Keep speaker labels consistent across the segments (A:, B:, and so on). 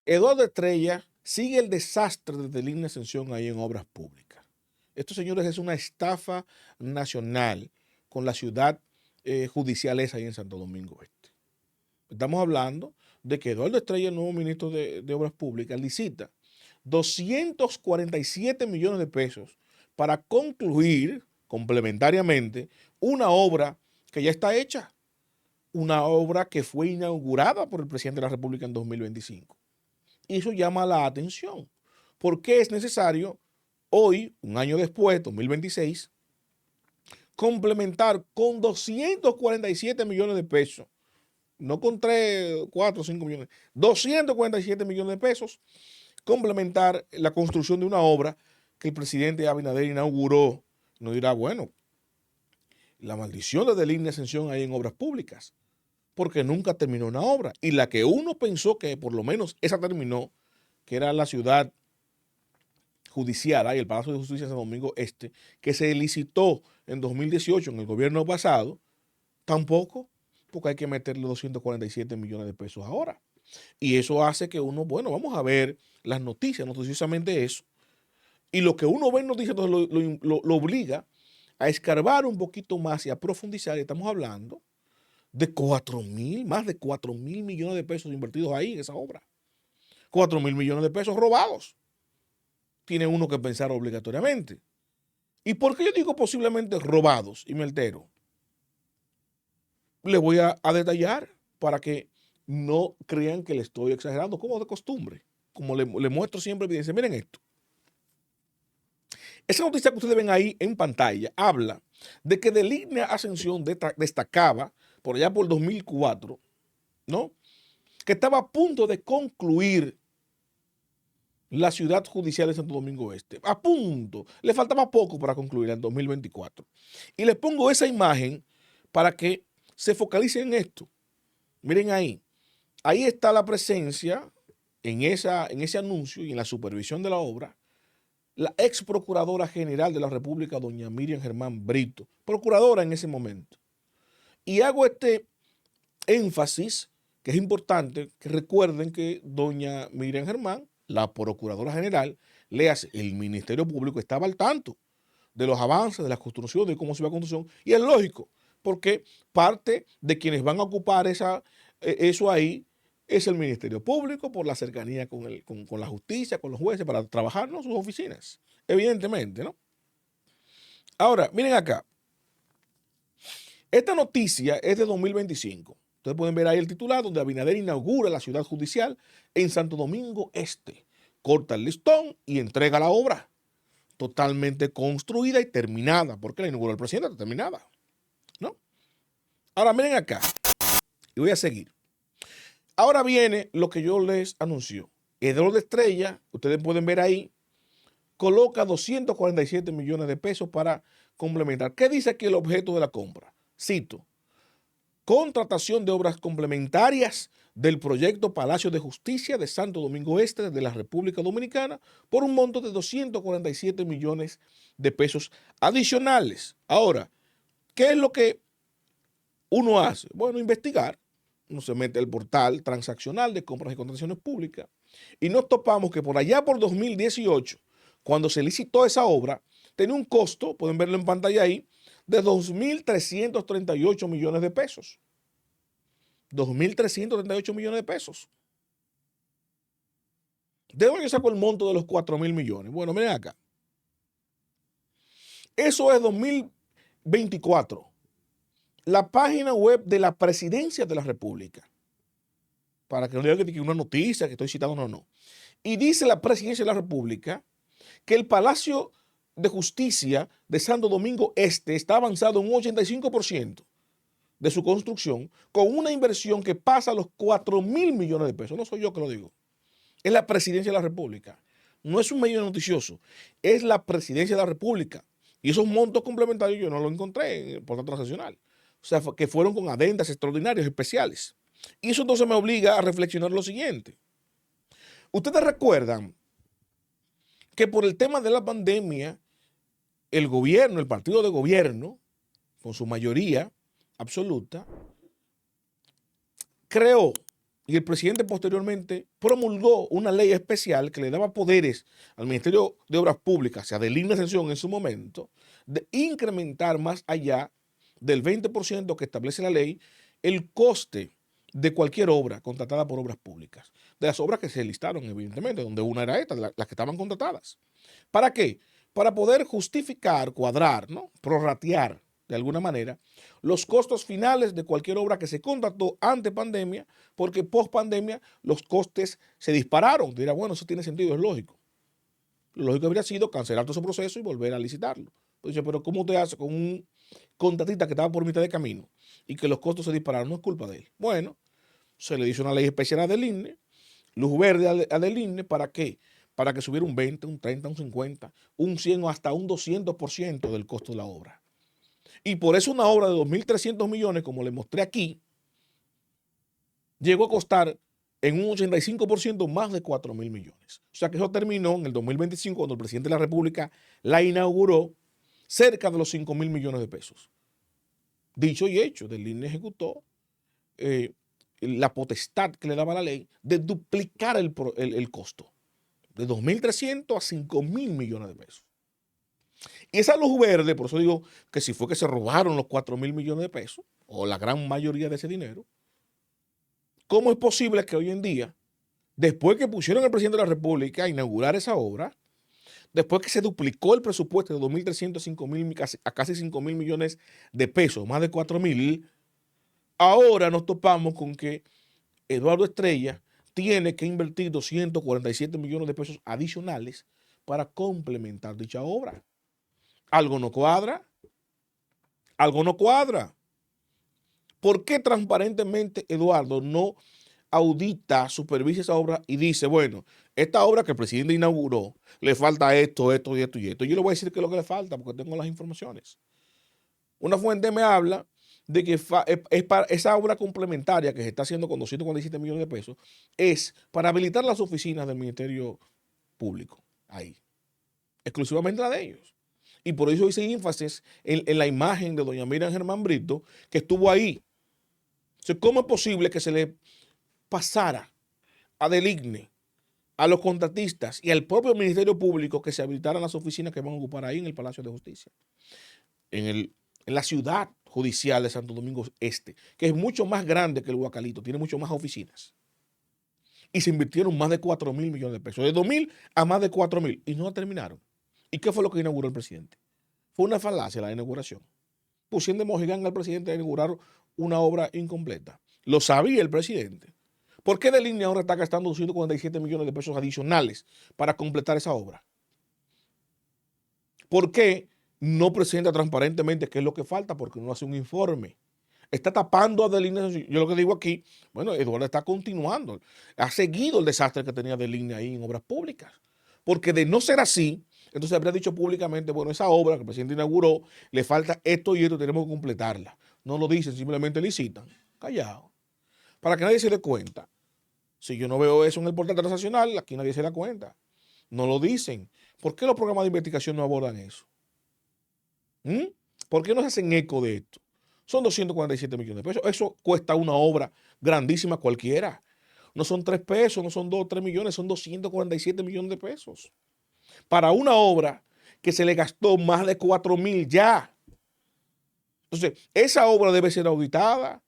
A: Eduardo Estrella sigue el desastre de Línea Ascensión ahí en obras públicas. Esto, señores, es una estafa nacional con la ciudad judicial esa ahí en Santo Domingo Este. Estamos hablando de que Eduardo Estrella, el nuevo ministro de Obras Públicas, licita 247 millones de pesos para concluir complementariamente una obra que ya está hecha, una obra que fue inaugurada por el presidente de la República en 2025. Y eso llama la atención. ¿Por qué es necesario hoy, un año después, 2026, complementar con 247 millones de pesos? No con 3, 4, 5 millones, 247 millones de pesos, complementar la construcción de una obra que el presidente Abinader inauguró. No dirá, bueno, la maldición de Línea Ascensión ahí en obras públicas, porque nunca terminó una obra. Y la que uno pensó que por lo menos esa terminó, que era la ciudad judicial, el Palacio de Justicia de Santo Domingo Este, que se licitó en 2018 en el gobierno pasado, tampoco, porque hay que meterle 247 millones de pesos ahora. Y eso hace que uno, bueno, vamos a ver las noticias, noticiosamente eso. Y lo que uno ve en noticias entonces lo obliga a escarbar un poquito más y a profundizar. Y estamos hablando de más de 4,000 millones de pesos invertidos ahí en esa obra. 4,000 millones de pesos robados. Tiene uno que pensar obligatoriamente. ¿Y por qué yo digo posiblemente robados? Y me altero. Le voy a detallar para que no crean que le estoy exagerando, como de costumbre. Como le muestro siempre evidencia. Miren esto. Esa noticia que ustedes ven ahí en pantalla habla de que de Línea Ascensión destacaba, por allá por 2004, ¿no?, que estaba a punto de concluir la ciudad judicial de Santo Domingo Este. A punto. Le faltaba poco para concluir en 2024. Y les pongo esa imagen para que se focalicen en esto. Miren ahí. Ahí está la presencia en ese anuncio y en la supervisión de la obra, la ex procuradora general de la República, doña Miriam Germán Brito, procuradora en ese momento. Y hago este énfasis, que es importante que recuerden que doña Miriam Germán, la procuradora general, el Ministerio Público, estaba al tanto de los avances, de la construcción, de cómo se va a construcción, y es lógico, porque parte de quienes van a ocupar eso ahí es el Ministerio Público por la cercanía con la justicia, con los jueces, para trabajar en sus oficinas, evidentemente, ¿no? Ahora, miren acá. Esta noticia es de 2025. Ustedes pueden ver ahí el titular donde Abinader inaugura la ciudad judicial en Santo Domingo Este. Corta el listón y entrega la obra totalmente construida y terminada, porque la inauguró el presidente, está terminada, ¿no? Ahora miren acá, y voy a seguir. Ahora viene lo que yo les anuncio. Eduardo Estrella, ustedes pueden ver ahí, coloca 247 millones de pesos para complementar. ¿Qué dice aquí el objeto de la compra? Cito: contratación de obras complementarias del proyecto Palacio de Justicia de Santo Domingo Este de la República Dominicana por un monto de 247 millones de pesos adicionales. Ahora, ¿qué es lo que uno hace? Bueno, investigar. Uno se mete al portal transaccional de compras y contrataciones públicas y nos topamos que por allá por 2018, cuando se licitó esa obra, tenía un costo, pueden verlo en pantalla ahí, de 2,338 millones de pesos. 2,338 millones de pesos. ¿De dónde yo saco el monto de los 4,000 millones? Bueno, miren acá. Eso es 2024. La página web de la Presidencia de la República. Para que no digan que una noticia que estoy citando, no. Y dice la Presidencia de la República que el Palacio de Justicia de Santo Domingo Este está avanzado en un 85% de su construcción, con una inversión que pasa a los 4,000 millones de pesos. No soy yo que lo digo. Es la Presidencia de la República. No es un medio noticioso. Es la Presidencia de la República. Y esos montos complementarios yo no los encontré en el portal transaccional. O sea, que fueron con adendas extraordinarias, especiales. Y eso entonces me obliga a reflexionar lo siguiente. Ustedes recuerdan que por el tema de la pandemia, el gobierno, el partido de gobierno, con su mayoría absoluta, creó y el presidente posteriormente promulgó una ley especial que le daba poderes al Ministerio de Obras Públicas, o sea, de Línea Ascensión en su momento, de incrementar más allá del 20% que establece la ley el coste de cualquier obra contratada por obras públicas. De las obras que se listaron, evidentemente, donde una era esta, las que estaban contratadas. ¿Para qué? Para poder justificar, cuadrar, ¿no? Prorratear de alguna manera los costos finales de cualquier obra que se contrató ante pandemia, porque post pandemia los costes se dispararon. Dirá, bueno, eso tiene sentido, es lógico. Lo lógico habría sido cancelar todo ese proceso y volver a licitarlo. Entonces, pero ¿cómo te hace con un contratista que estaba por mitad de camino y que los costos se dispararon? No es culpa de él. Bueno, se le hizo una ley especial a del INE, luz verde a del INE, ¿para qué? Para que subiera un 20, un 30, un 50, un 100 o hasta un 200% del costo de la obra. Y por eso una obra de 2.300 millones, como le mostré aquí, llegó a costar en un 85% más de 4.000 millones. O sea que eso terminó en el 2025, cuando el presidente de la República la inauguró, cerca de los 5.000 millones de pesos. Dicho y hecho, del INE ejecutó la potestad que le daba la ley de duplicar el costo, de 2.300 a 5.000 millones de pesos. Y esa luz verde, por eso digo que si fue que se robaron los 4.000 millones de pesos, o la gran mayoría de ese dinero, ¿cómo es posible que hoy en día, después que pusieron al presidente de la República a inaugurar esa obra, después que se duplicó el presupuesto de 2.300 a casi 5.000 millones de pesos, más de 4.000, ahora nos topamos con que Eduardo Estrella tiene que invertir 247 millones de pesos adicionales para complementar dicha obra? Algo no cuadra, algo no cuadra. ¿Por qué transparentemente Eduardo no audita, supervisa esa obra y dice, bueno, esta obra que el presidente inauguró, le falta esto, esto y esto y esto? Yo le voy a decir qué es lo que le falta porque tengo las informaciones. Una fuente me habla de que para esa obra complementaria que se está haciendo con 247 millones de pesos es para habilitar las oficinas del Ministerio Público, ahí, exclusivamente la de ellos. Y por eso hice énfasis en la imagen de doña Miriam Germán Brito, que estuvo ahí. Entonces, ¿cómo es posible que se le pasara a del INE, a los contratistas y al propio Ministerio Público que se habilitaran las oficinas que van a ocupar ahí en el Palacio de Justicia, en la ciudad judicial de Santo Domingo Este, que es mucho más grande que el Guacalito, tiene mucho más oficinas? Y se invirtieron más de 4.000 millones de pesos, de 2.000 a más de 4.000, y no la terminaron. ¿Y qué fue lo que inauguró el presidente? Fue una falacia la inauguración. Pusieron de mojigán al presidente a inaugurar una obra incompleta. Lo sabía el presidente. ¿Por qué del INE ahora está gastando 247 millones de pesos adicionales para completar esa obra? ¿Por qué no presenta transparentemente qué es lo que falta? Porque no hace un informe. Está tapando a del INE. Yo lo que digo aquí, bueno, Eduardo está continuando. Ha seguido el desastre que tenía del INE ahí en obras públicas. Porque de no ser así, entonces habría dicho públicamente, bueno, esa obra que el presidente inauguró, le falta esto y esto, tenemos que completarla. No lo dicen, simplemente licitan. Callado. Para que nadie se dé cuenta. Si yo no veo eso en el portal transaccional, aquí nadie se da cuenta. No lo dicen. ¿Por qué los programas de investigación no abordan eso? ¿Mm? ¿Por qué no se hacen eco de esto? Son 247 millones de pesos. Eso cuesta una obra grandísima cualquiera. No son 3 pesos, no son 2 o 3 millones, son 247 millones de pesos. Para una obra que se le gastó más de 4.000 ya. Entonces, esa obra debe ser auditada.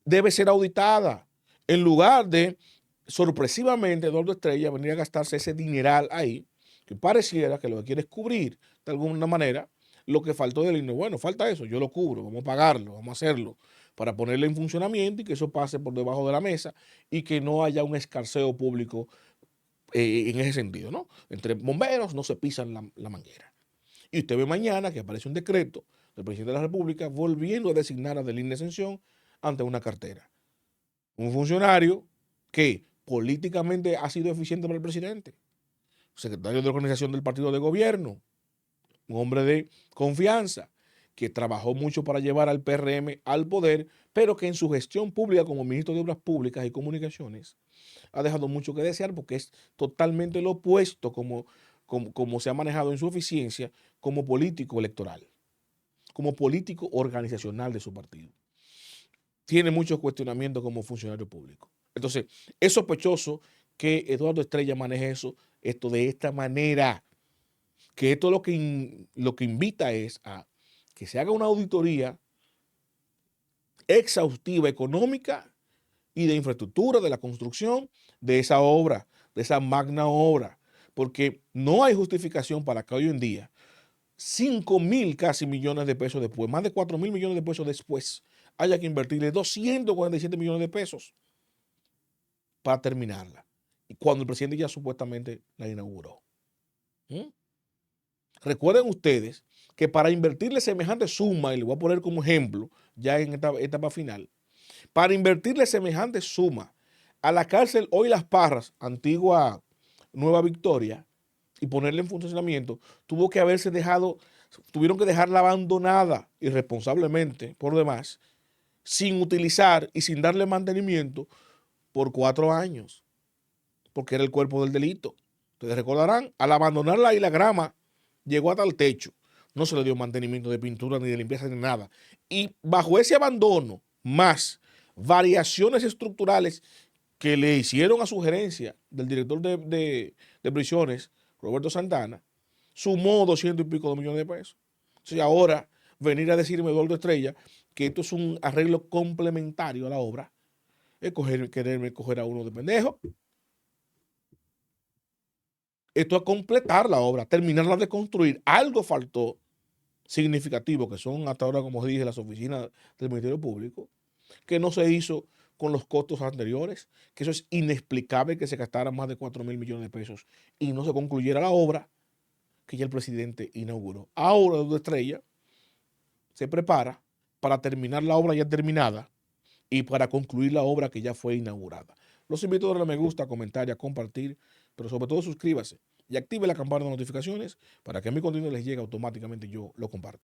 A: Debe ser auditada. En lugar de, sorpresivamente, Eduardo Estrella venir a gastarse ese dineral ahí, que pareciera que lo que quiere es cubrir de alguna manera lo que faltó del INE. Bueno, falta eso, yo lo cubro, vamos a pagarlo, vamos a hacerlo para ponerlo en funcionamiento y que eso pase por debajo de la mesa y que no haya un escarceo público en ese sentido, ¿no? Entre bomberos no se pisan la manguera. Y usted ve mañana que aparece un decreto del presidente de la República volviendo a designar a del INE Ascensión ante una cartera. Un funcionario que políticamente ha sido eficiente para el presidente, secretario de organización del partido de gobierno, un hombre de confianza, que trabajó mucho para llevar al PRM al poder, pero que en su gestión pública como ministro de Obras Públicas y Comunicaciones ha dejado mucho que desear porque es totalmente lo opuesto como se ha manejado en su eficiencia como político electoral, como político organizacional de su partido. tiene muchos cuestionamientos como funcionario público. Entonces, es sospechoso que Eduardo Estrella maneje esto de esta manera, que esto lo que invita es a que se haga una auditoría exhaustiva económica y de infraestructura, de la construcción de esa obra, de esa magna obra, porque no hay justificación para que hoy en día, 5.000 casi millones de pesos después, más de 4.000 millones de pesos después, haya que invertirle 247 millones de pesos para terminarla, y cuando el presidente ya supuestamente la inauguró. ¿Mm? Recuerden ustedes que para invertirle semejante suma, y le voy a poner como ejemplo, ya en esta etapa final, para invertirle semejante suma a la cárcel Hoy Las Parras, antigua Nueva Victoria, y ponerla en funcionamiento, tuvieron que dejarla abandonada irresponsablemente por demás, sin utilizar y sin darle mantenimiento por 4 años, porque era el cuerpo del delito. Ustedes recordarán, al abandonarla ahí la grama llegó hasta el techo, no se le dio mantenimiento de pintura ni de limpieza ni nada. Y bajo ese abandono, más variaciones estructurales que le hicieron a sugerencia del director de prisiones, Roberto Santana, sumó 200 y pico de millones de pesos. Entonces ahora venir a decirme Eduardo Estrella que esto es un arreglo complementario a la obra, es quererme coger a uno de pendejo. Esto es completar la obra, terminarla de construir. Algo faltó significativo, que son hasta ahora, como dije, las oficinas del Ministerio Público, que no se hizo con los costos anteriores, que eso es inexplicable que se gastaran más de 4.000 millones de pesos y no se concluyera la obra que ya el presidente inauguró. Ahora Eduardo Estrella se prepara para terminar la obra ya terminada y para concluir la obra que ya fue inaugurada. Los invito a darle me gusta, a comentar y a compartir, pero sobre todo suscríbase y active la campana de notificaciones para que mi contenido les llegue automáticamente y yo lo comparto.